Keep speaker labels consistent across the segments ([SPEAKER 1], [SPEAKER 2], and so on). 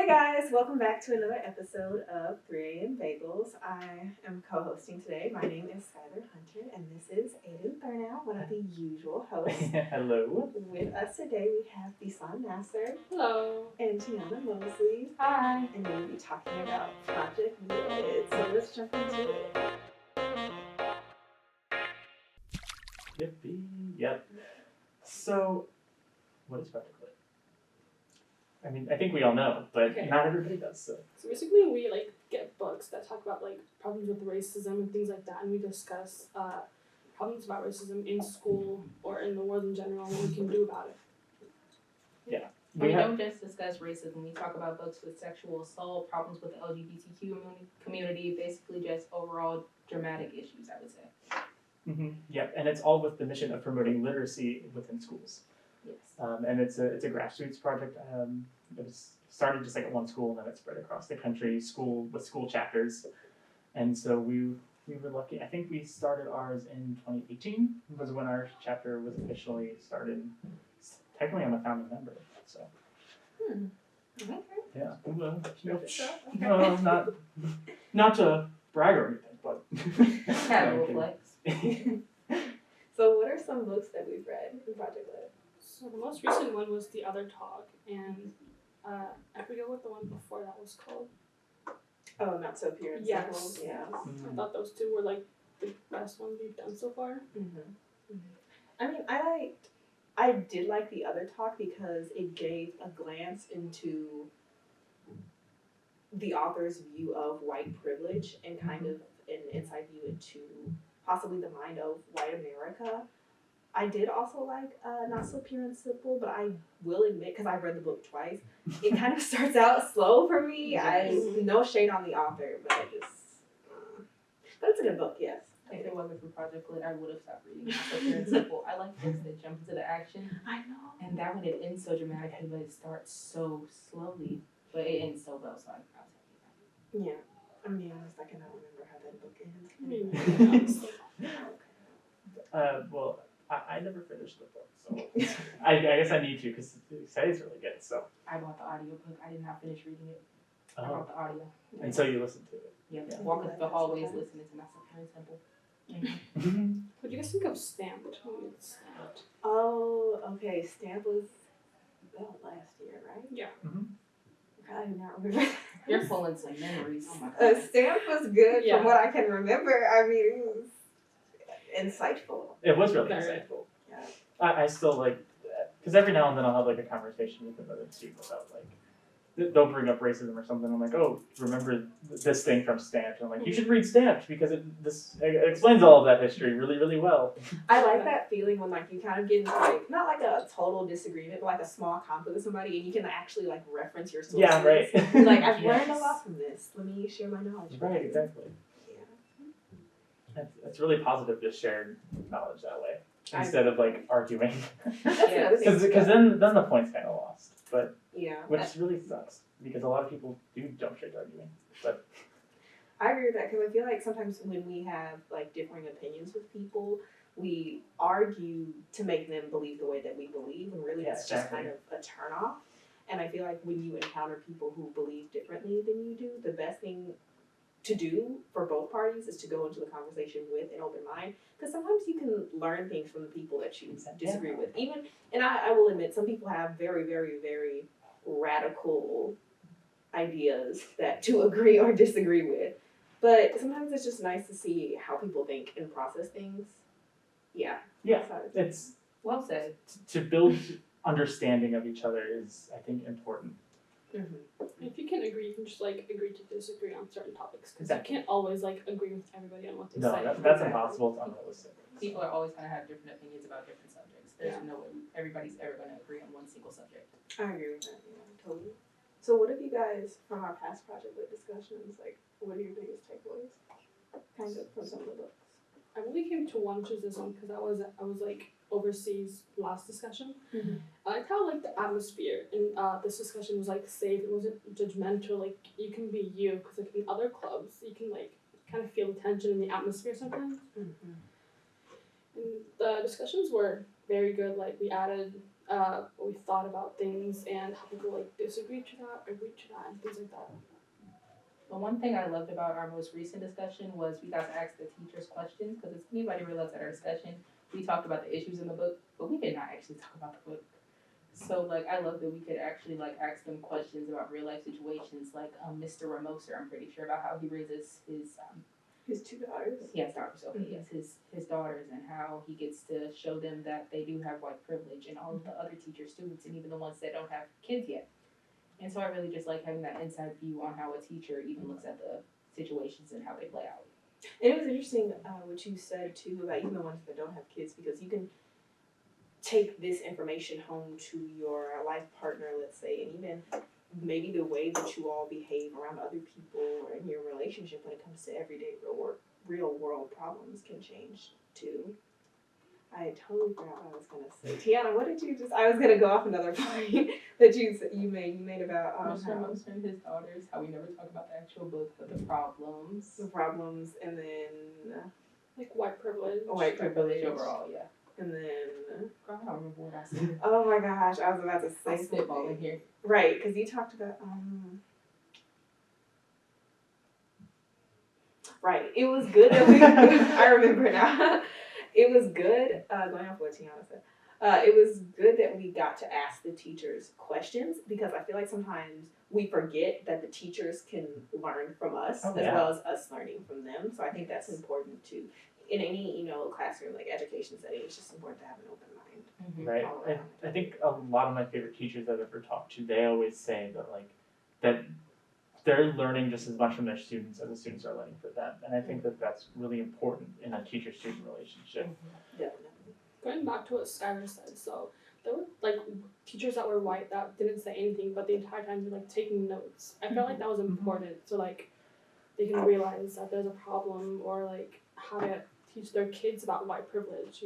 [SPEAKER 1] Hey guys, welcome back to another episode of 3 a.m. Bagels. I am co-hosting today. My name is Skylar Hunter, and this is Ayden Thurnau, one of the usual hosts.
[SPEAKER 2] Hello.
[SPEAKER 1] With us today, we have Besan Naser.
[SPEAKER 3] Hello.
[SPEAKER 1] And Teona Mosley.
[SPEAKER 3] Hi.
[SPEAKER 1] And we'll be talking about Project Lit. So let's jump into it.
[SPEAKER 2] Yippee. Yep. So, what is Project Lit? I mean, I think we all know, but
[SPEAKER 3] Okay.
[SPEAKER 2] not everybody does. So
[SPEAKER 3] Basically, we get books that talk about problems with racism and things like that, and we discuss problems about racism in school or in the world in general, and what we can do about it.
[SPEAKER 2] yeah,
[SPEAKER 4] We don't just discuss racism. We talk about books with sexual assault, problems with the LGBTQ community, basically just overall dramatic issues, I would say.
[SPEAKER 2] Mm-hmm. Yep, and it's all with the mission of promoting literacy within schools.
[SPEAKER 4] Yes.
[SPEAKER 2] And it's a grassroots project. It was started just like at one school, and then it spread across the country, school chapters. And so we were lucky. I think we started ours in 2018 was when our chapter was officially started. Technically, I'm a founding member. So.
[SPEAKER 4] Okay.
[SPEAKER 2] Yeah. Well,
[SPEAKER 4] Okay.
[SPEAKER 2] no, not to brag or anything, but.
[SPEAKER 4] Casual flex.
[SPEAKER 1] So what are some books that we've read in Project Lit?
[SPEAKER 3] So the most recent one was The Other Talk, and I forget what the one before that was called.
[SPEAKER 1] Oh, Not So Pure and
[SPEAKER 3] Yes.
[SPEAKER 1] Simple. Yeah.
[SPEAKER 3] I thought those two were the best ones we've done so far.
[SPEAKER 1] I mean, I did like The Other Talk because it gave a glance into the author's view of white privilege and kind of an inside view into possibly the mind of white America. I did also like Not So Pure and Simple, but I will admit, because I've read the book twice, it kind of starts out slow for me. No shade on the author, but but it's a good book, yes.
[SPEAKER 4] If it wasn't for Project Lit, I would have stopped reading. It's so pure and simple. I like books that jump into the action.
[SPEAKER 1] I know.
[SPEAKER 4] And that one, it ends so dramatically, but it starts so slowly. But it ends so well, so I was happy.
[SPEAKER 1] Yeah. I'm being honest, I cannot remember how that book ends.
[SPEAKER 2] Well, I never finished the book, so I guess I need to because it says really good. So
[SPEAKER 4] I bought the audiobook. I did not finish reading it. I
[SPEAKER 2] oh.
[SPEAKER 4] bought the audio.
[SPEAKER 2] And so you listened to it.
[SPEAKER 4] Yeah,
[SPEAKER 2] Yeah.
[SPEAKER 4] walking through the hallways listening to Not So Pure and Simple.
[SPEAKER 3] What do you guys think of Stamped? Stamped.
[SPEAKER 1] Oh, okay. Stamp was last year, right?
[SPEAKER 3] Yeah.
[SPEAKER 1] I do not remember.
[SPEAKER 4] You're pulling some memories. Oh my god.
[SPEAKER 1] Stamp was good
[SPEAKER 3] Yeah.
[SPEAKER 1] from what I can remember. I mean, it was insightful.
[SPEAKER 2] It was really
[SPEAKER 3] Very.
[SPEAKER 2] insightful.
[SPEAKER 1] Yeah.
[SPEAKER 2] I still like because every now and then I'll have like a conversation with another student about they'll bring up racism or something. I'm like, oh, remember this thing from Stamped? And I'm like, you should read Stamped because it explains all of that history really, really well.
[SPEAKER 1] I like that feeling when you kind of get into not like a total disagreement, but like a small conflict with somebody, and you can actually reference your sources.
[SPEAKER 2] Yeah, right.
[SPEAKER 1] I've learned a lot from this. Let me share my knowledge.
[SPEAKER 2] Right, exactly.
[SPEAKER 1] Yeah.
[SPEAKER 2] It's really positive to share knowledge that way instead of arguing.
[SPEAKER 1] That's another thing.
[SPEAKER 2] Because then the point's kind of lost. But
[SPEAKER 1] Yeah.
[SPEAKER 2] which really sucks because a lot of people do jump straight to arguing. But
[SPEAKER 1] I agree with that because I feel like sometimes when we have differing opinions with people, we argue to make them believe the way that we believe, and really that's just kind of a turnoff. And I feel like when you encounter people who believe differently than you do, the best thing to do for both parties is to go into the conversation with an open mind, because sometimes you can learn things from the people that you disagree with. And I will admit, some people have very, very, very radical ideas that to agree or disagree with. But sometimes it's just nice to see how people think and process things. Yeah.
[SPEAKER 2] yeah, it's
[SPEAKER 4] Well said.
[SPEAKER 2] to build understanding of each other is, I think, important.
[SPEAKER 3] If you can agree, you can just agree to disagree on certain topics, because
[SPEAKER 2] Exactly.
[SPEAKER 3] you can't always agree with everybody on what they
[SPEAKER 2] No,
[SPEAKER 3] say.
[SPEAKER 2] that's impossible. It's unrealistic.
[SPEAKER 4] People are always going to have different opinions about different subjects. There's
[SPEAKER 3] Yeah.
[SPEAKER 4] no way everybody's ever going to agree on one single subject.
[SPEAKER 1] I agree with that. Yeah, totally. So what have you guys, from our past Project Lit discussions, what are your biggest takeaways? Kind of from some of the books.
[SPEAKER 3] I really came to one, which is this one, because I was overseas last discussion. I liked how the atmosphere in this discussion was safe. It wasn't judgmental. You can be you, because in other clubs you can kind of feel the tension in the atmosphere sometimes. And the discussions were very good. We added what we thought about things and how people like disagree to that, agree to that, and things like that.
[SPEAKER 4] But one thing I loved about our most recent discussion was we got to ask the teachers questions, because if anybody realized at our discussion, we talked about the issues in the book, but we did not actually talk about the book. So like I love that we could actually like ask them questions about real life situations, like Mr. Ramoser, I'm pretty sure, about how he raises
[SPEAKER 1] His 2 daughters.
[SPEAKER 4] he has daughters, okay, yes, his daughters, and how he gets to show them that they do have white privilege, and all of the other teacher students, and even the ones that don't have kids yet. And so I really just like having that inside view on how a teacher even looks at the situations and how they play out.
[SPEAKER 1] And it was interesting what you said too about even the ones that don't have kids, because you can take this information home to your life partner, let's say, and even maybe the way that you all behave around other people or in your relationship when it comes to everyday real world problems can change too. I totally forgot what I was gonna say. Teona, what did you just? I was gonna go off another point that you made about
[SPEAKER 4] Mr. Moser and his daughters, how we never talk about the actual book, but the problems,
[SPEAKER 1] and then
[SPEAKER 3] Like white privilege.
[SPEAKER 1] white privilege
[SPEAKER 4] overall, yeah.
[SPEAKER 1] and then
[SPEAKER 4] Girl, I don't remember what I said.
[SPEAKER 1] oh my gosh, I was about to
[SPEAKER 4] I
[SPEAKER 1] say
[SPEAKER 4] spitballing
[SPEAKER 1] something.
[SPEAKER 4] here.
[SPEAKER 1] Right, because you talked about right. It was good that we. I remember now. It was good. Going off what Teona said. It was good that we got to ask the teachers questions, because I feel like sometimes we forget that the teachers can learn from us as well as us learning from them. So I think that's important too. In any classroom like education setting, it's just important to have an open mind.
[SPEAKER 2] Right. I think a lot of my favorite teachers I've ever talked to, they always say that they're learning just as much from their students as the students are learning from them. And I think that that's really important in a teacher-student relationship.
[SPEAKER 1] Definitely.
[SPEAKER 3] Going back to what Skylar said, so there were like teachers that were white that didn't say anything, but the entire time they're like taking notes. I felt like that was important, so like they can realize that there's a problem, or like how to teach their kids about white privilege,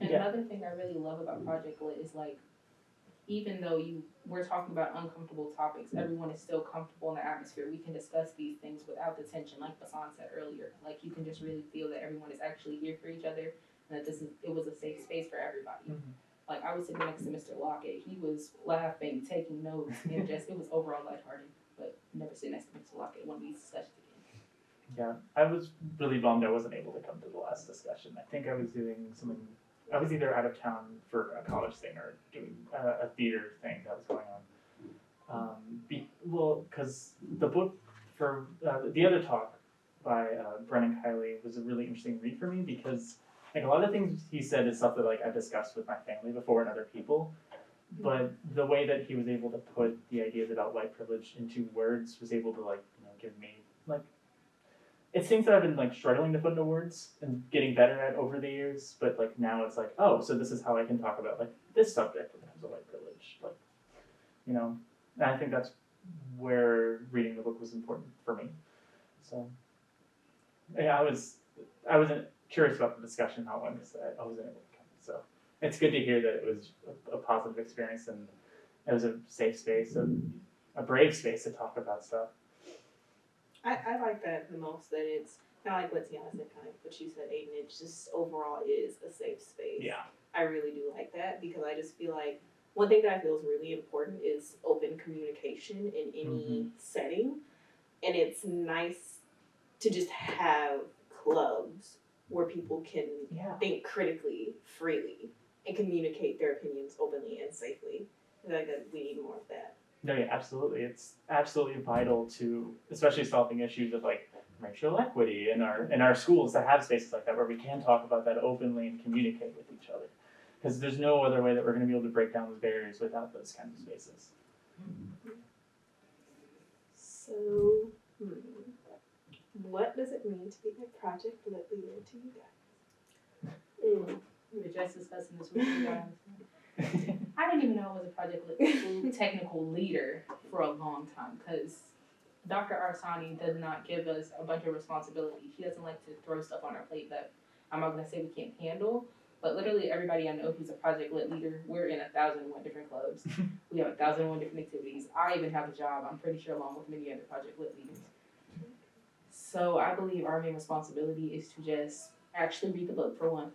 [SPEAKER 4] And another thing I really love about Project Lit is like, even though we're talking about uncomfortable topics, everyone is still comfortable in the atmosphere. We can discuss these things without the tension, like Besan said earlier. Like you can just really feel that everyone is actually here for each other, and that it was a safe space for everybody. Like I was sitting next to Mr. Lockett, he was laughing, taking notes, and just it was overall lighthearted. But never sit next to Mr. Lockett in one of these discussions again.
[SPEAKER 2] Yeah, I was really bummed I wasn't able to come to the last discussion. I think I was doing something. I was either out of town for a college thing or doing a theater thing that was going on. Because the book for the other talk by Brennan Kiley was a really interesting read for me, because like a lot of things he said is stuff that like I've discussed with my family before and other people, but the way that he was able to put the ideas about white privilege into words was able to give me it's things that I've been struggling to put into words and getting better at over the years, but now it's oh, so this is how I can talk about this subject when it comes to white privilege, and I think that's where reading the book was important for me. So yeah, I wasn't curious about the discussion how it went, because I wasn't able to come. So it's good to hear that it was a positive experience and it was a safe space, a brave space to talk about stuff.
[SPEAKER 1] I like that the most, that it's kind of like what Teona said, kind of what you said, Ayden. It just overall is a safe space.
[SPEAKER 2] Yeah.
[SPEAKER 1] I really do like that, because I just feel like one thing that I feel is really important is open communication in any setting. And it's nice to just have clubs where people can think critically, freely, and communicate their opinions openly and safely. I feel like that we need more of that.
[SPEAKER 2] No, yeah, absolutely. It's absolutely vital to, especially solving issues of racial equity in our schools, to have spaces like that where we can talk about that openly and communicate with each other. Because there's no other way that we're going to be able to break down those barriers without those kinds of spaces.
[SPEAKER 1] So, what does it mean to be a project lit leader to you guys?
[SPEAKER 4] We were just discussing this with you guys. I didn't even know I was a Project Lit technical leader for a long time, because Dr. Arsani does not give us a bunch of responsibility. She doesn't like to throw stuff on our plate that I'm not going to say we can't handle, but literally everybody I know who's a Project Lit leader, we're in 1,001 different clubs. We have 1,001 different activities. I even have a job, I'm pretty sure, along with many other Project Lit leaders. So I believe our main responsibility is to just actually read the book, for one.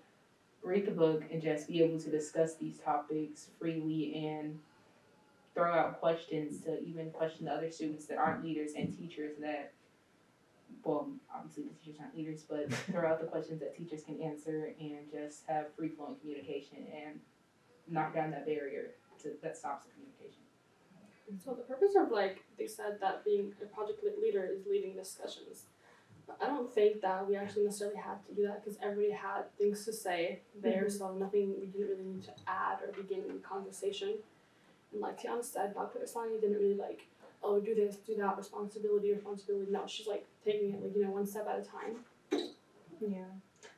[SPEAKER 4] read the book and just be able to discuss these topics freely and throw out questions to even question the other students that aren't leaders and teachers that, well, obviously the teachers aren't leaders, but throw out the questions that teachers can answer and just have free-flowing communication and knock down that barrier that stops the communication.
[SPEAKER 3] So the purpose of they said that being a project leader is leading discussions. But I don't think that we actually necessarily had to do that because everybody had things to say there, so nothing we didn't really need to add or begin in conversation. And like Teona said, Dr. Asani didn't really oh, do this, do that, responsibility. No, she's taking it one step at a time.
[SPEAKER 1] Yeah.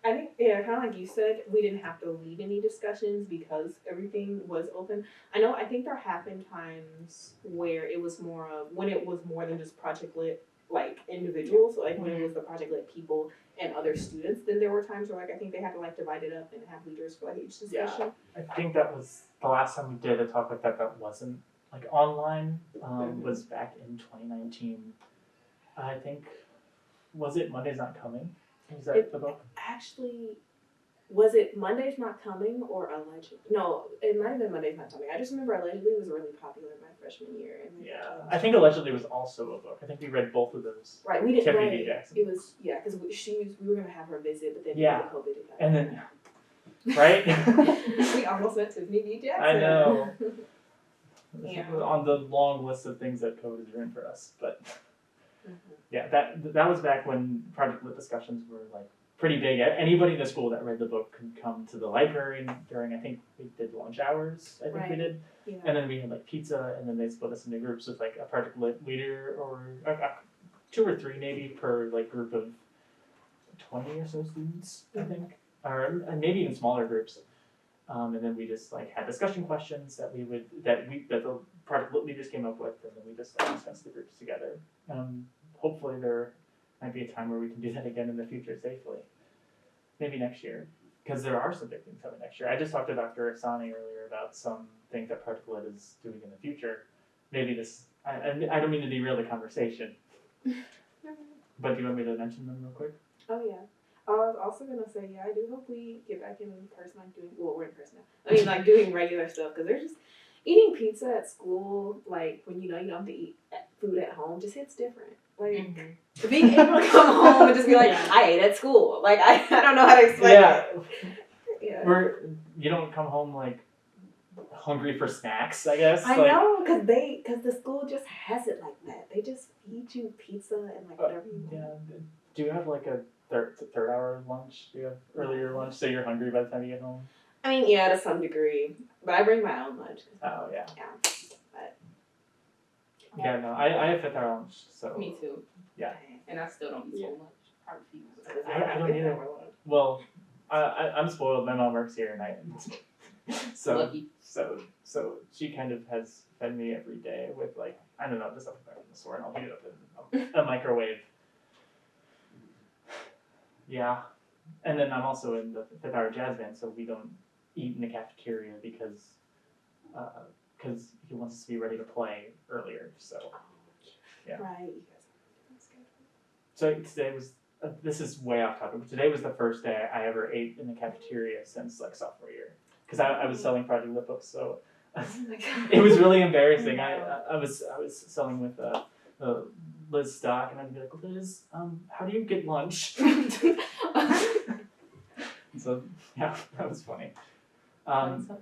[SPEAKER 1] I think, kind of like you said, we didn't have to lead any discussions because everything was open. I think there have been times where it was when it was more than just project lit, individuals, when it was the project lit people and other students, then there were times where I think they had to divide it up and have leaders for each discussion.
[SPEAKER 2] I think that was the last time we did a talk like that wasn't online, was back in 2019. I think, was it Monday's Not Coming? Is that the book?
[SPEAKER 1] Actually, was it Monday's Not Coming or Allegedly? No, it might have been Monday's Not Coming. I just remember Allegedly was really popular my freshman year. And
[SPEAKER 2] I think Allegedly was also a book. I think we read both of those.
[SPEAKER 1] Right, we did.
[SPEAKER 2] Tiffany
[SPEAKER 1] Right.
[SPEAKER 2] D. Jackson.
[SPEAKER 1] It was because we were gonna have her visit, but then COVID hit.
[SPEAKER 2] And then, right?
[SPEAKER 1] We almost met Tiffany D. Jackson.
[SPEAKER 2] I know.
[SPEAKER 1] Yeah.
[SPEAKER 2] On the long list of things that COVID has written for us, but yeah, that was back when project lit discussions were pretty big. Anybody in the school that read the book could come to the library during, I think we did lunch hours. I think we did, and then we had pizza, and then they split us into groups with a project lit leader or 2 or 3 maybe per group of 20 or so students, I think, or maybe even smaller groups. And then we just had discussion questions that the project lit leaders came up with, and then we just discussed the groups together. Hopefully there might be a time where we can do that again in the future safely. Maybe next year, because there are some big things coming next year. I just talked to Dr. Asani earlier about some things that Project Lit is doing in the future. Maybe this, I don't mean to derail the conversation, but do you want me to mention them real quick?
[SPEAKER 1] Oh yeah. I was also gonna say, I do hope we get back in person, we're in person now. I mean, doing regular stuff, because there's just eating pizza at school, when you don't have to eat food at home, just hits different. Being able to come home and just be I ate at school. I don't know how to explain it. Yeah.
[SPEAKER 2] You don't come home hungry for snacks, I guess.
[SPEAKER 1] I know, because the school just has it like that. They just feed you pizza and whatever you want.
[SPEAKER 2] Yeah. Do you have a third hour lunch? Do you have earlier lunch so you're hungry by the time you get home?
[SPEAKER 1] I mean, yeah, to some degree, but I bring my own lunch.
[SPEAKER 2] Oh yeah.
[SPEAKER 1] Yeah. But.
[SPEAKER 2] Yeah, no, I have fifth hour lunch, so.
[SPEAKER 4] Me too.
[SPEAKER 2] Yeah.
[SPEAKER 4] And I still don't eat so much. I refuse.
[SPEAKER 2] I don't either. Well, I'm spoiled. My mom works here, and so
[SPEAKER 4] Lucky.
[SPEAKER 2] so she kind of has fed me every day with I don't know, just stuff from the store, and I'll heat it up in a microwave. Yeah, and then I'm also in the fifth hour jazz band, so we don't eat in the cafeteria because he wants us to be ready to play earlier. So yeah.
[SPEAKER 1] Right.
[SPEAKER 2] So today was. This is way off topic, but today was the first day I ever ate in the cafeteria since sophomore year, because I was selling Project Lit books, so it was really embarrassing. I was selling with Liz Stock, and I'd be like, Liz, how do you get lunch? So yeah, that was funny.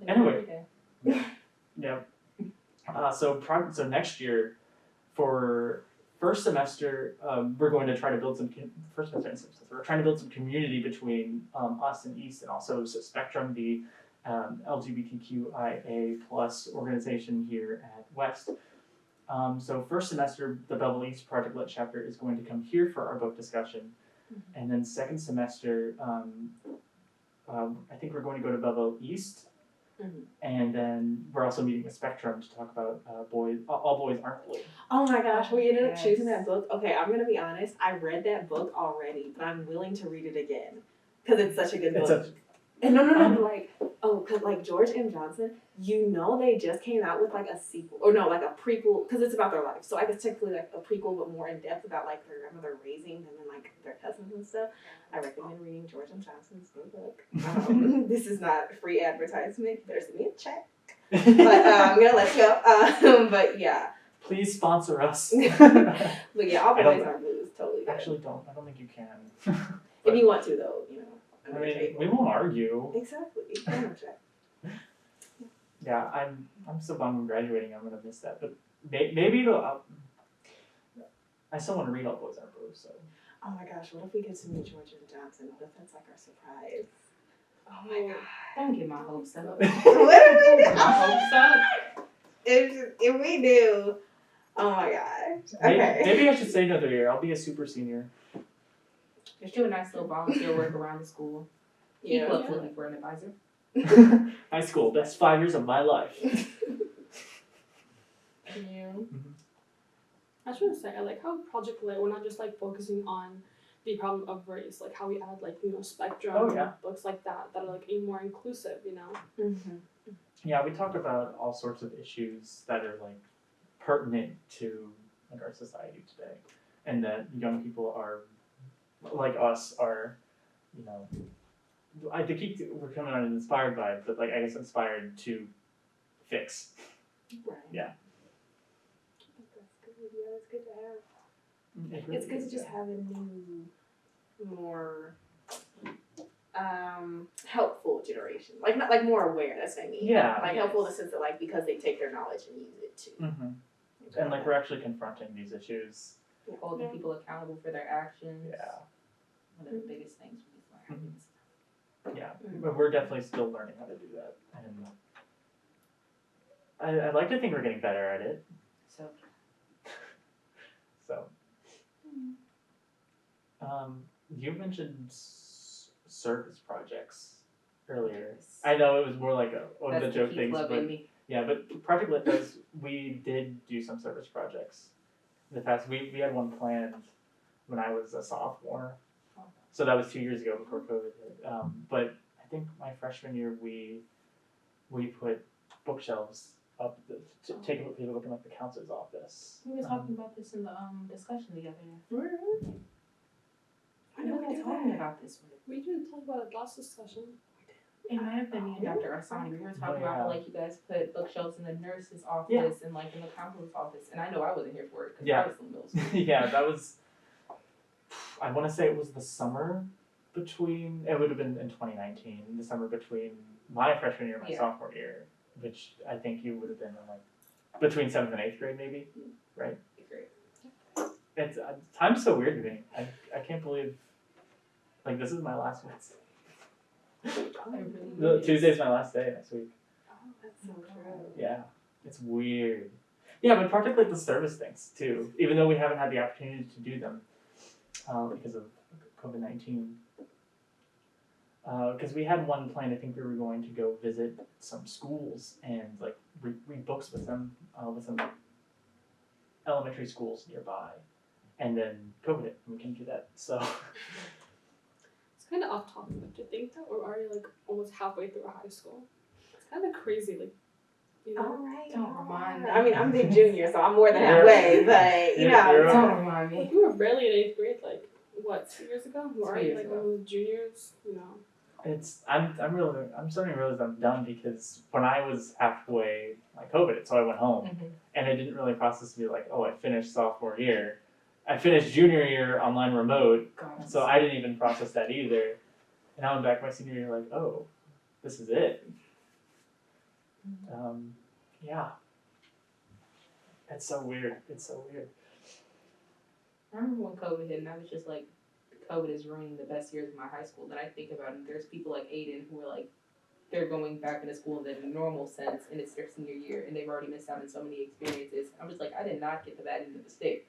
[SPEAKER 2] Anyway, yeah. So next year for first semester, we're going to try to build some we're trying to build some community between us and East, and also Spectrum, the LGBTQIA+ organization here at West. So first semester, the Belleville East Project Lit chapter is going to come here for our book discussion, and then second semester, I think we're going to go to Belleville East. And then we're also meeting with Spectrum to talk about All Boys Aren't Blue.
[SPEAKER 1] Oh my gosh, we ended up choosing that book. Okay, I'm going to be honest. I read that book already, but I'm willing to read it again because it's such a good book. And no, like, oh, cause like George M. Johnson, they just came out with like a sequel, or no, like a prequel, cause it's about their life. So I guess technically like a prequel, but more in depth about like their grandmother raising them and like their cousins and stuff. I recommend reading George M. Johnson's new book. This is not free advertisement. There's me a check, but I'm gonna let you go. But yeah.
[SPEAKER 2] Please sponsor us.
[SPEAKER 1] But yeah, All Boys Are Blue is totally good.
[SPEAKER 2] Actually, I don't think you can.
[SPEAKER 1] If you want to, though,
[SPEAKER 2] I mean, we won't argue.
[SPEAKER 1] Exactly.
[SPEAKER 2] Yeah, I'm so bummed I'm graduating. I'm gonna miss that, but maybe it'll. I still want to read All Boys Are Blue. So.
[SPEAKER 1] Oh my gosh! What if we get to meet George M. Johnson? What if that's like our surprise? Oh my god!
[SPEAKER 4] Don't get my hopes up.
[SPEAKER 1] What if we do?
[SPEAKER 4] My hopes up.
[SPEAKER 1] If we do, oh my gosh! Okay.
[SPEAKER 2] Maybe I should stay another year. I'll be a super senior.
[SPEAKER 4] Just do a nice little volunteer work around the school. Equal up looking for an advisor.
[SPEAKER 2] High school, best 5 years of my life.
[SPEAKER 3] Yeah. I was trying to say, I like how Project Lit, we're not just like focusing on the problem of race, like how we add like, spectrum books like that are like more inclusive,
[SPEAKER 1] Mm-hmm.
[SPEAKER 2] Yeah, we talk about all sorts of issues that are like pertinent to like our society today, and that young people are like us are, we're coming on inspired by it, but like I guess inspired to fix.
[SPEAKER 1] Right.
[SPEAKER 2] Yeah.
[SPEAKER 1] That's good. Yeah, it's good to have.
[SPEAKER 2] Really
[SPEAKER 1] It's good to just
[SPEAKER 2] yeah.
[SPEAKER 1] have a new, more helpful generation. Like not like more aware. That's what I mean.
[SPEAKER 2] Yeah.
[SPEAKER 1] Like helpful in the sense that like because they take their knowledge and use it too.
[SPEAKER 2] Mm-hmm. And like we're actually confronting these issues.
[SPEAKER 4] Holding people accountable for their actions.
[SPEAKER 2] Yeah.
[SPEAKER 4] One of the biggest things we learn.
[SPEAKER 2] Yeah, but we're definitely still learning how to do that, and I'd like to think we're getting better at it. So, you mentioned service projects earlier. I know it was more like one of the joke things, but yeah, but Project Lit we did do some service projects in the past. We had one planned when I was a sophomore. So that was 2 years ago before COVID hit. But I think my freshman year we put bookshelves up to take a look in like the counselor's office.
[SPEAKER 4] We were talking about this in the discussion the other day.
[SPEAKER 1] Really?
[SPEAKER 4] I know we were talking about this.
[SPEAKER 3] We didn't talk about it last discussion.
[SPEAKER 4] It might have been me and Dr. Arsani. We were talking about how like you guys put bookshelves in the nurse's office and like in the counselor's office. And I know I wasn't here for it because I was in the middle school.
[SPEAKER 2] Yeah, that was. I want to say it was the summer between. It would have been in 2019, the summer between my freshman year and my sophomore year, which I think you would have been in like between 7th and 8th grade, maybe, right?
[SPEAKER 4] 8th grade.
[SPEAKER 2] It's time's so weird to me. I can't believe like this is my last week. Tuesday's my last day next week.
[SPEAKER 1] Oh, that's so true.
[SPEAKER 2] Yeah, it's weird. Yeah, but particularly the service things too. Even though we haven't had the opportunity to do them. Because of COVID-19. Because we had one plan, I think we were going to go visit some schools and like read books with them, with some elementary schools nearby. And then COVID hit, and we couldn't do that. So
[SPEAKER 3] It's kind of off topic, but to think that we're already like almost halfway through high school. It's kind of crazy, like,
[SPEAKER 1] All right.
[SPEAKER 4] Don't remind me.
[SPEAKER 1] I mean, I'm big junior, so I'm more than halfway, but
[SPEAKER 4] Don't remind me.
[SPEAKER 3] Like, we were barely in 8th grade, like, what, 2 years ago? We're already
[SPEAKER 4] years
[SPEAKER 3] like
[SPEAKER 4] ago.
[SPEAKER 3] one of the juniors,
[SPEAKER 2] I'm starting to realize I'm done because when I was halfway, like COVID hit, so I went home, and I didn't really process to be like, oh, I finished sophomore year. I finished junior year online remote, so I didn't even process that either. And now I'm back my senior year, like, oh, this is it. Yeah. It's so weird.
[SPEAKER 4] I remember when COVID hit, and I was just like, COVID is ruining the best years of my high school. Then I think about it, there's people like Ayden who are like, they're going back into school in the normal sense, and it's their senior year, and they've already missed out on so many experiences. I'm just like, I did not get to that end of the stick.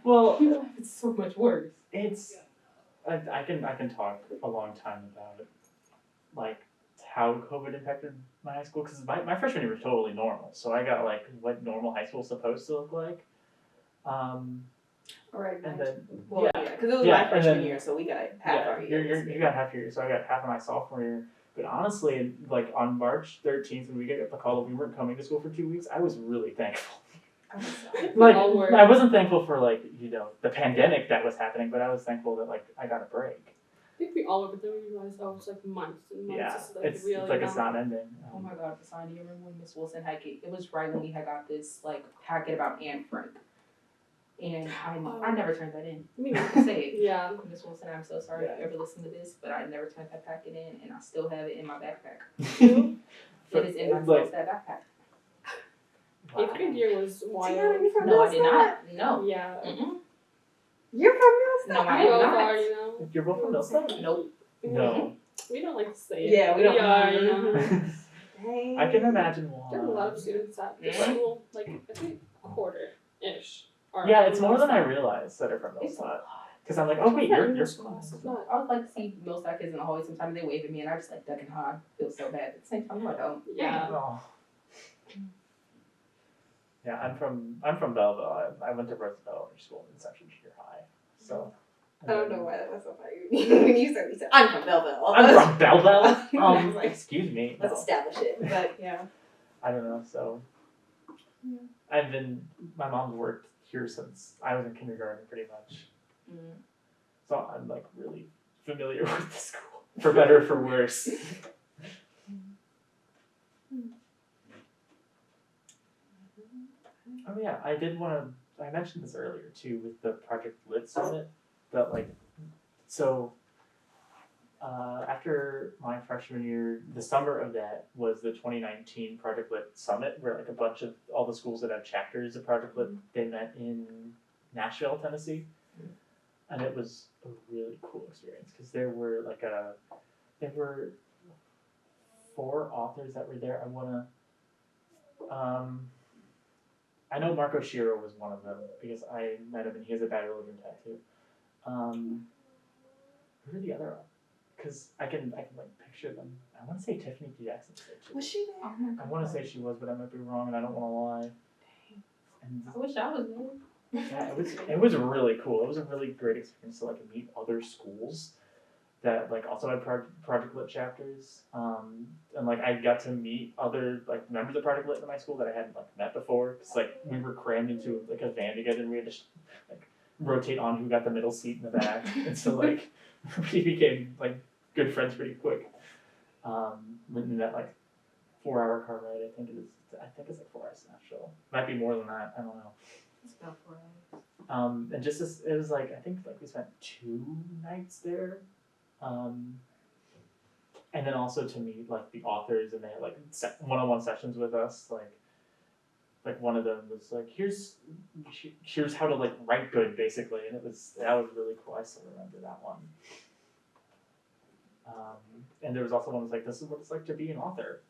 [SPEAKER 2] Well,
[SPEAKER 4] it's so much worse.
[SPEAKER 2] It's I can talk a long time about it, like how COVID impacted my high school, because my freshman year was totally normal, so I got like what normal high school is supposed to look like.
[SPEAKER 1] Right.
[SPEAKER 2] And then
[SPEAKER 1] Well, yeah, because it was
[SPEAKER 2] Yeah,
[SPEAKER 1] my
[SPEAKER 2] and
[SPEAKER 1] freshman
[SPEAKER 2] then-
[SPEAKER 1] year, so we got half our year.
[SPEAKER 2] you got half your year, so I got half of my sophomore year. But honestly, like on March 13th, when we get the call that we weren't coming to school for 2 weeks, I was really thankful. Like,
[SPEAKER 3] all were.
[SPEAKER 2] I wasn't thankful for like, the pandemic that was happening, but I was thankful that like I got a break.
[SPEAKER 3] I think we all were, but then we realized that was like months and months.
[SPEAKER 2] Yeah,
[SPEAKER 3] It's like
[SPEAKER 2] it's
[SPEAKER 3] really
[SPEAKER 2] like it's not ending.
[SPEAKER 4] Oh my God, Besan, do you remember when Miss Wilson had it was right when we had got this like packet about Anne Frank. And I never turned that in.
[SPEAKER 3] Me
[SPEAKER 4] I have to say it.
[SPEAKER 3] Yeah.
[SPEAKER 4] Miss Wilson, I'm so sorry if you ever listen to this, but I never turned that packet in and I still have it in my backpack. It is in my
[SPEAKER 2] Like,
[SPEAKER 4] that backpack.
[SPEAKER 2] wow.
[SPEAKER 3] 8th grade year was wild.
[SPEAKER 1] Tiana, you from
[SPEAKER 4] No, I did
[SPEAKER 1] Millstadt?
[SPEAKER 4] not. No.
[SPEAKER 3] Yeah.
[SPEAKER 4] Mm-mm.
[SPEAKER 1] You're from Millstadt?
[SPEAKER 4] No, I
[SPEAKER 3] We
[SPEAKER 4] am
[SPEAKER 3] both
[SPEAKER 4] not.
[SPEAKER 3] are, you know.
[SPEAKER 2] You're both from Millstadt?
[SPEAKER 4] Nope.
[SPEAKER 2] No.
[SPEAKER 3] We don't like to say it.
[SPEAKER 1] Yeah, we don't.
[SPEAKER 3] are, you know.
[SPEAKER 1] Dang.
[SPEAKER 2] I can imagine why.
[SPEAKER 3] There's a lot of students at the
[SPEAKER 4] Yeah.
[SPEAKER 3] school, like I think quarter-ish. Are
[SPEAKER 2] Yeah, it's more than I
[SPEAKER 3] Millstadt.
[SPEAKER 2] realized that are from
[SPEAKER 4] It's a
[SPEAKER 2] Millstadt.
[SPEAKER 4] lot.
[SPEAKER 2] Because I'm like, oh wait, you're
[SPEAKER 3] English class. It's not.
[SPEAKER 4] I would like to see Millstadt kids in the hallway. Sometimes they wave at me and I just like duck and hide. Feel so bad. At the same time, I'm like, oh.
[SPEAKER 3] Yeah.
[SPEAKER 2] Oh. Yeah, I'm from Belleville. I went to Roosevelt Elementary School in Central Junior High. So
[SPEAKER 1] I don't know why that was so funny. When you said, I'm from Belleville.
[SPEAKER 2] I'm from Belleville.
[SPEAKER 1] Like,
[SPEAKER 2] Excuse me.
[SPEAKER 1] let's
[SPEAKER 2] No.
[SPEAKER 1] establish it. But yeah.
[SPEAKER 2] I don't know. So my mom's worked here since I was in kindergarten, pretty much.
[SPEAKER 4] Mm.
[SPEAKER 2] So I'm like really familiar with the school, for better or for worse. Oh yeah, I did want to. I mentioned this earlier too with the Project Lit Summit. That after my freshman year, the summer of that was the 2019 Project Lit Summit, where like a bunch of all the schools that have chapters of Project Lit, they met in Nashville, Tennessee, and it was a really cool experience because there were 4 authors that were there. I know Marco Shiro was one of them because I met him and he has a bad religion tattoo. Who are the other? Because I can like picture them. I want to say Tiffany D. Jackson was there too.
[SPEAKER 1] Was she there?
[SPEAKER 4] Oh my God.
[SPEAKER 2] I want to say she was, but I might be wrong, and I don't want to line. And
[SPEAKER 4] I wish I was there.
[SPEAKER 2] yeah, it was really cool. It was a really great experience to like meet other schools that like also had Project Lit chapters, and like I got to meet other like members of Project Lit in my school that I hadn't like met before. Cause like we were crammed into like a van together, and we had to like rotate on who got the middle seat in the back, and so like we became like good friends pretty quick. In that like 4-hour car ride, I think it's like 4 hours to Nashville. Might be more than that. I don't know.
[SPEAKER 4] It's about 4 hours.
[SPEAKER 2] And just this, it was like I think like we spent 2 nights there, and then also to meet like the authors, and they had like one-on-one sessions with us. Like one of them was like, here's how to like write good, basically, and that was really cool. I still remember that one. And there was also one that was like, this is what it's like to be an author.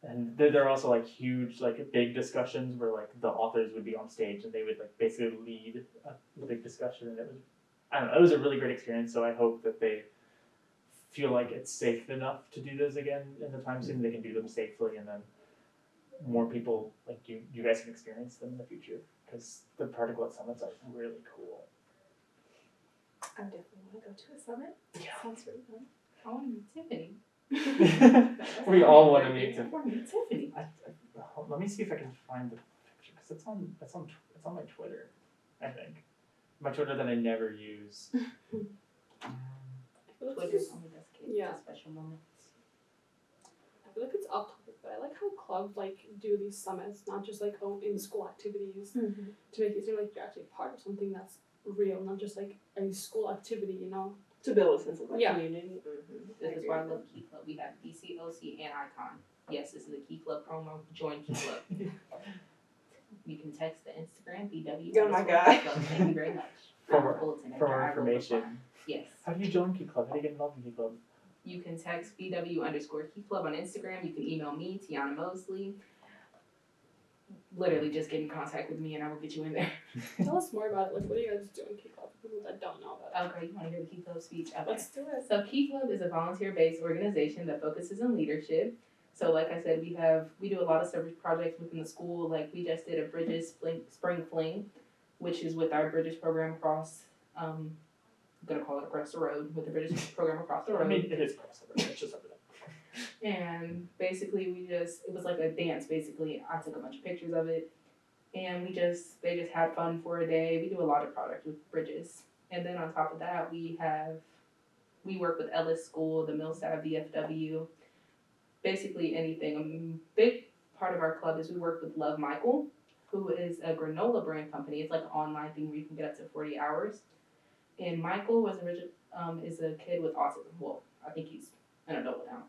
[SPEAKER 2] And there are also like huge, like big discussions where like the authors would be on stage and they would like basically lead a big discussion, and it was a really great experience. So I hope that they feel like it's safe enough to do those again in the time soon. They can do them safely, and then more people like you guys can experience them in the future, because the Project Lit Summits are really cool.
[SPEAKER 1] I definitely want to go to a summit.
[SPEAKER 2] Yeah.
[SPEAKER 1] Sounds really fun.
[SPEAKER 4] I want to meet Tiffany.
[SPEAKER 2] We all want to meet
[SPEAKER 4] I want to meet Tiffany.
[SPEAKER 2] Let me see if I can find the picture, because it's on my Twitter, I think. My Twitter that I never use.
[SPEAKER 4] Twitter's only dedicated
[SPEAKER 3] Yeah.
[SPEAKER 4] to special moments.
[SPEAKER 3] I feel like it's off topic, but I like how clubs like do these summits, not just like in school activities, to make it seem like you're actually part of something that's real, not just like a school activity, you know.
[SPEAKER 1] To build a sense of like
[SPEAKER 3] Yeah.
[SPEAKER 1] community.
[SPEAKER 4] This is why I love Key Club. We have DCOC and Icon. Yes, this is a Key Club promo. Join Key Club. You can text the Instagram BW.
[SPEAKER 1] Oh my God.
[SPEAKER 4] Thank you very much.
[SPEAKER 2] For
[SPEAKER 4] Bulletin
[SPEAKER 2] more
[SPEAKER 4] after I will reply.
[SPEAKER 2] information.
[SPEAKER 4] Yes.
[SPEAKER 2] How do you join Key Club? How do you get involved in Key Club?
[SPEAKER 4] You can text BW_Key Club on Instagram. You can email me, Teona Mosley. Literally just get in contact with me and I will get you in there.
[SPEAKER 3] Tell us more about it. Like, what do you guys do in Key Club for people that don't know about it?
[SPEAKER 4] Okay, you want to hear the Key Club speech? Okay.
[SPEAKER 3] Let's do it.
[SPEAKER 4] So Key Club is a volunteer-based organization that focuses on leadership. So like I said, we do a lot of service projects within the school. Like we just did a Bridges Spring Fling. which is with our British program across, I'm gonna call it across the road, with the British program across the road.
[SPEAKER 2] I mean, it is across the road, it's just over there.
[SPEAKER 4] And basically it was like a dance basically. I took a bunch of pictures of it. And they just had fun for a day. We do a lot of product with Bridges. And then on top of that, we work with Ellis School, the Millstab VFW, basically anything. A big part of our club is we work with Love Michael, who is a granola brand company. It's like an online thing where you can get up to 40 hours. And Michael is a kid with autism. Well, I think he's an adult now.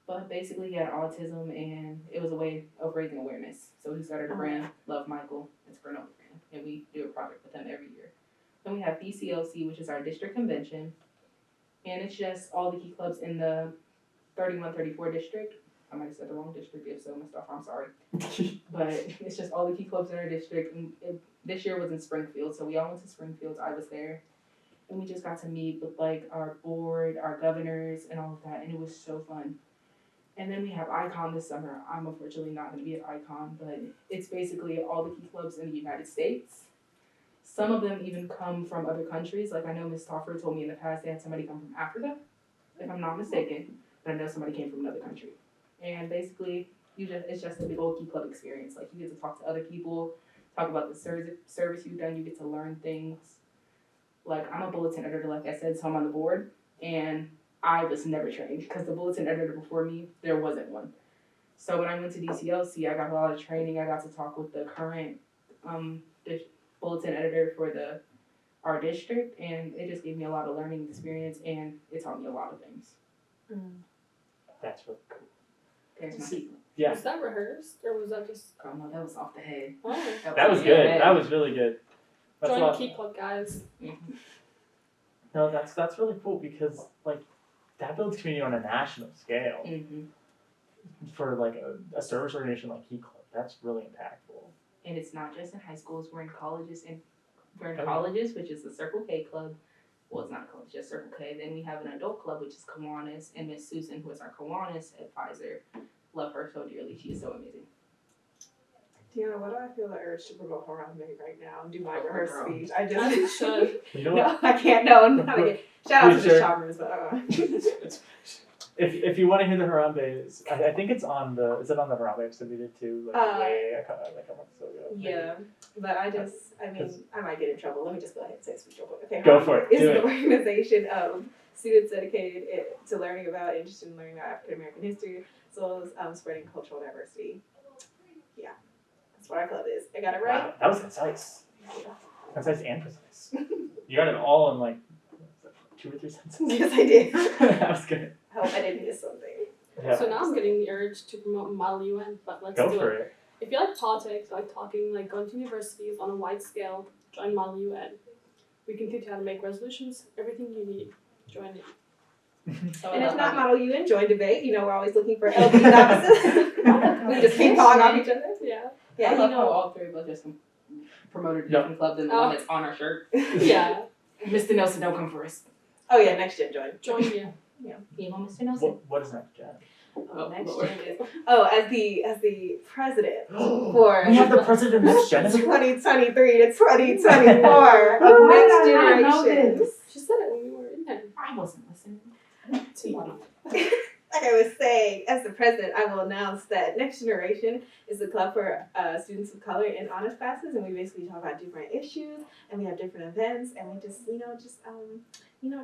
[SPEAKER 4] But basically he had autism and it was a way of raising awareness. So he started a brand, Love Michael. It's a granola brand. And we do a project with them every year. Then we have BCLC, which is our district convention. And it's just all the key clubs in the 31-34 district. I might have said the wrong district. If so, Mr. I'm sorry. But it's just all the key clubs in our district. And this year was in Springfield. So we all went to Springfield. I was there. And we just got to meet with like our board, our governors, and all of that. And it was so fun. And then we have Icon this summer. I'm unfortunately not going to be at Icon, but it's basically all the key clubs in the United States. Some of them even come from other countries. Like I know Ms. Toffer told me in the past they had somebody come from Africa, if I'm not mistaken. But I know somebody came from another country. And basically, it's just a big old key club experience. Like you get to talk to other people, talk about the service you've done. You get to learn things. Like I'm a bulletin editor, like I said, so I'm on the board. And I was never trained because the bulletin editor before me, there wasn't one. So when I went to DCLC, I got a lot of training. I got to talk with the current bulletin editor for our district, and it just gave me a lot of learning experience, and it taught me a lot of things.
[SPEAKER 2] That's really cool.
[SPEAKER 4] There's my key.
[SPEAKER 2] Yeah.
[SPEAKER 3] Was that rehearsed or was that just?
[SPEAKER 4] Oh no, that was off the head.
[SPEAKER 3] Oh.
[SPEAKER 2] That was good. That was really good. That's
[SPEAKER 3] Join Key Club, guys.
[SPEAKER 4] Mm-hmm.
[SPEAKER 2] No, that's really cool because like that builds community on a national scale.
[SPEAKER 4] Mm-hmm.
[SPEAKER 2] For like a service organization like Key Club. That's really impactful.
[SPEAKER 4] And it's not just in high schools. We're in colleges, colleges, which is the Circle K Club. Well, it's not a college, just Circle K. Then we have an adult club, which is Kiwanis, and Miss Susan, who is our Kiwanis advisor. Love her so dearly. She is so amazing.
[SPEAKER 1] Teona, what do I feel the urge to promote Harambe right now and do my
[SPEAKER 4] Oh,
[SPEAKER 1] rehearsed
[SPEAKER 4] girl.
[SPEAKER 1] speech? I
[SPEAKER 3] As
[SPEAKER 1] just
[SPEAKER 3] you should.
[SPEAKER 2] You know what?
[SPEAKER 1] no, I can't. No, I'm not again. Shout out to
[SPEAKER 2] Sure.
[SPEAKER 1] the Chalmers, but
[SPEAKER 2] If you want to hear the Harambe, I think it's on the on the Harambe episode we did too, like a month ago.
[SPEAKER 1] yeah. But I mean, I might get in trouble. Let me just go ahead and say speech real quick. Okay.
[SPEAKER 2] Go for it.
[SPEAKER 1] It's
[SPEAKER 2] Do
[SPEAKER 1] an
[SPEAKER 2] it.
[SPEAKER 1] organization of students dedicated to learning about, interested in learning about African American history, as well as spreading cultural diversity. Yeah, that's what our club is. I got it right.
[SPEAKER 2] Wow, that was concise. Concise and precise. You got it all in like 2 or 3 sentences.
[SPEAKER 1] Yes, I did.
[SPEAKER 2] That was good.
[SPEAKER 1] I hope I didn't miss something.
[SPEAKER 2] Yeah.
[SPEAKER 3] So now I'm getting the urge to promote Model UN, but let's
[SPEAKER 2] Go
[SPEAKER 3] do
[SPEAKER 2] for
[SPEAKER 3] it.
[SPEAKER 2] it.
[SPEAKER 3] If you like politics, like talking, like going to universities on a wide scale, join Model UN. We can teach you how to make resolutions, everything you need. Join it.
[SPEAKER 1] And if not Model UN, join debate. You know, we're always looking for LP offices. We just keep calling off each other.
[SPEAKER 3] Yeah.
[SPEAKER 1] Yeah,
[SPEAKER 4] I
[SPEAKER 1] you
[SPEAKER 4] love how
[SPEAKER 1] know.
[SPEAKER 4] all three of us just promoted a different club than the one that's on our shirt.
[SPEAKER 3] Yeah.
[SPEAKER 4] Mr. Nelson, don't come for us.
[SPEAKER 1] Oh yeah, next gen join.
[SPEAKER 3] Join you.
[SPEAKER 4] You want Mr. Nelson?
[SPEAKER 2] What is next gen?
[SPEAKER 4] Oh,
[SPEAKER 1] Next
[SPEAKER 4] Lord.
[SPEAKER 1] gen is as the president for
[SPEAKER 2] We have the president of next gen.
[SPEAKER 1] 2023 to 2024 of Next Generation.
[SPEAKER 3] She said it when we were in there.
[SPEAKER 4] I wasn't listening.
[SPEAKER 1] Like I was saying, as the president, I will announce that Next Generation is a club for students of color in honors classes, and we basically talk about different issues, and we have different events, and we just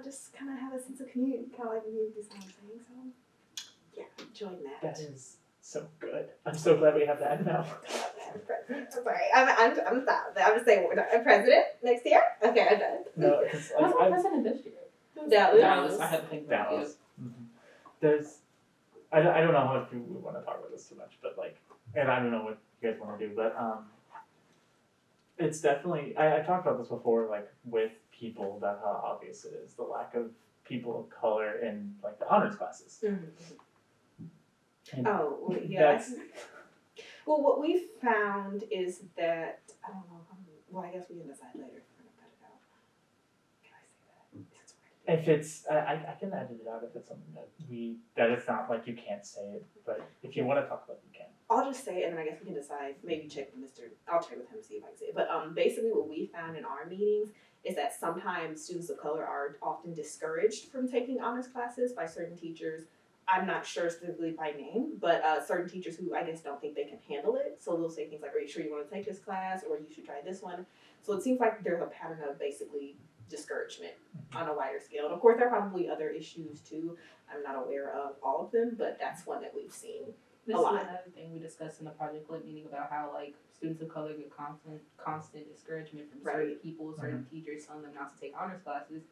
[SPEAKER 1] just kind of have a sense of community, kind of like community style thing. So, yeah, join that.
[SPEAKER 2] That is so good. I'm so glad we have that now.
[SPEAKER 1] I'm sorry, I'm stopped. I'm just saying, I'm president next year. Okay, I'm done.
[SPEAKER 2] No, because
[SPEAKER 4] What's our president this year?
[SPEAKER 1] Dallas.
[SPEAKER 4] I had to think about
[SPEAKER 2] Dallas. There's, I don't know if we want to talk about this too much, but like, and I don't know what you guys want to do, but it's definitely, I talked about this before, like with people, about how obvious it is, the lack of people of color in like the honors classes. And
[SPEAKER 1] Oh, well, yeah.
[SPEAKER 2] that's,
[SPEAKER 1] Well, what we found is that, I don't know, well, I guess we can decide later if we're going to cut it out. Can I say that? It's
[SPEAKER 2] If it's, I can edit it out if it's something that it's not like you can't say it, but if you want to talk about it, you can.
[SPEAKER 1] I'll just say it, and then I guess we can decide. Maybe check with I'll check with him to see if I can say it. But basically, what we found in our meetings is that sometimes students of color are often discouraged from taking honors classes by certain teachers. I'm not sure specifically by name, but certain teachers who I guess don't think they can handle it. So they'll say things like, "Are you sure you want to take this class?" or "You should try this one." So it seems like there's a pattern of basically discouragement on a wider scale. And of course, there are probably other issues too. I'm not aware of all of them, but that's one that we've seen.
[SPEAKER 4] This
[SPEAKER 1] A
[SPEAKER 4] is
[SPEAKER 1] lot.
[SPEAKER 4] another thing we discussed in the project lab meeting about how like students of color get constant discouragement from certain people, certain teachers telling them not to take honors classes.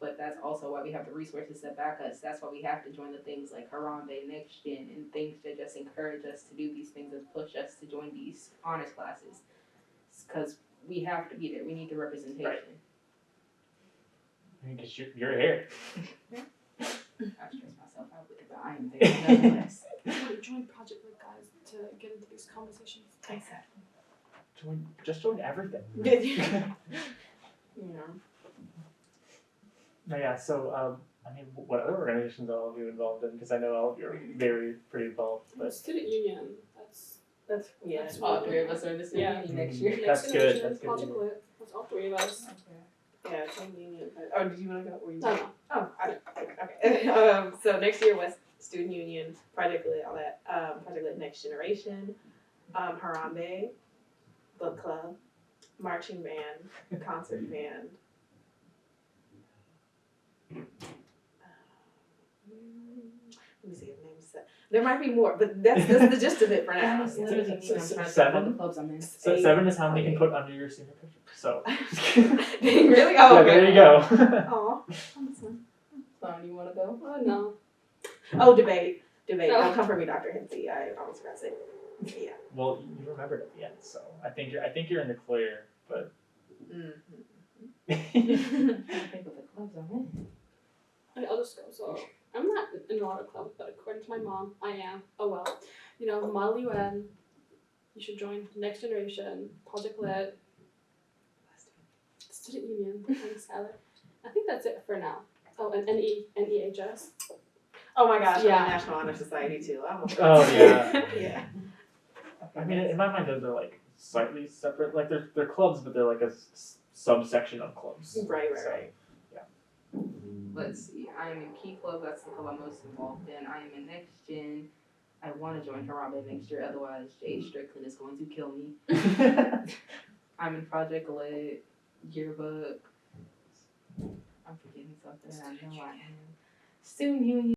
[SPEAKER 4] But that's also why we have the resources that back us. That's why we have to join the things like Harambe, Next Gen, and things that just encourage us to do these things and push us to join these honors classes. Because we have to be there. We need the representation.
[SPEAKER 2] Right. Because you're here.
[SPEAKER 4] I stress myself out with it, but I am there nonetheless.
[SPEAKER 3] Join Project Lit, guys, to get into these conversations.
[SPEAKER 1] Exactly.
[SPEAKER 2] Just join everything.
[SPEAKER 1] You know.
[SPEAKER 2] No, yeah. So, I mean, what other organizations are all of you involved in? Because I know all of you are pretty involved. But
[SPEAKER 3] Student union.
[SPEAKER 1] That's
[SPEAKER 3] That's
[SPEAKER 4] All three of us are in the same meeting next year.
[SPEAKER 2] That's good. That's good.
[SPEAKER 3] Project Lit. That's all three of us.
[SPEAKER 1] yeah, same union. Oh, did you want to go? Or you?
[SPEAKER 3] No.
[SPEAKER 1] Oh, okay. So next year, West Student Union, Project Lit, all that. Project Lit Next Generation, Harambe, Book Club, Marching Band, Concert Band. Let me see if name's set. There might be more, but that's the gist of it for now.
[SPEAKER 4] That's literally me. I'm trying to think of all the
[SPEAKER 2] Seven?
[SPEAKER 4] clubs I'm in.
[SPEAKER 2] So 7 is how many you can put under your senior picture. So
[SPEAKER 1] Really? Oh,
[SPEAKER 2] yeah,
[SPEAKER 1] okay.
[SPEAKER 2] there you go.
[SPEAKER 1] Aw.
[SPEAKER 4] Fun, you want to go?
[SPEAKER 3] Oh, no.
[SPEAKER 1] Oh, debate.
[SPEAKER 3] Oh.
[SPEAKER 1] Don't come for me, Dr. Hensey. I almost forgot to say. Yeah.
[SPEAKER 2] Well, you remembered at the end, so I think you're in the clear. But
[SPEAKER 4] I think of the clubs I'm in.
[SPEAKER 3] Okay, I'll just go. So I'm not in a lot of clubs, but according to my mom, I am. Oh well. You know, Model UN. You should join Next Generation, Project Lit, Student Union. Thanks, Skylar. I think that's it for now. Oh, and NEHS.
[SPEAKER 1] Oh my gosh,
[SPEAKER 3] Yeah.
[SPEAKER 1] the National Honor Society too. I almost
[SPEAKER 2] Oh, yeah.
[SPEAKER 1] Yeah.
[SPEAKER 2] I mean, in my mind, those are like slightly separate. Like they're clubs, but they're like a subsection of clubs.
[SPEAKER 1] Right.
[SPEAKER 2] So,
[SPEAKER 4] Let's see. I am in Key Club. That's the club I'm most involved in. I am in Next Gen. I want to join Harambe next year. Otherwise, Jay Strickland is going to kill me. I'm in Project Lit, Yearbook. I'm forgetting something. I know I am. Student Union.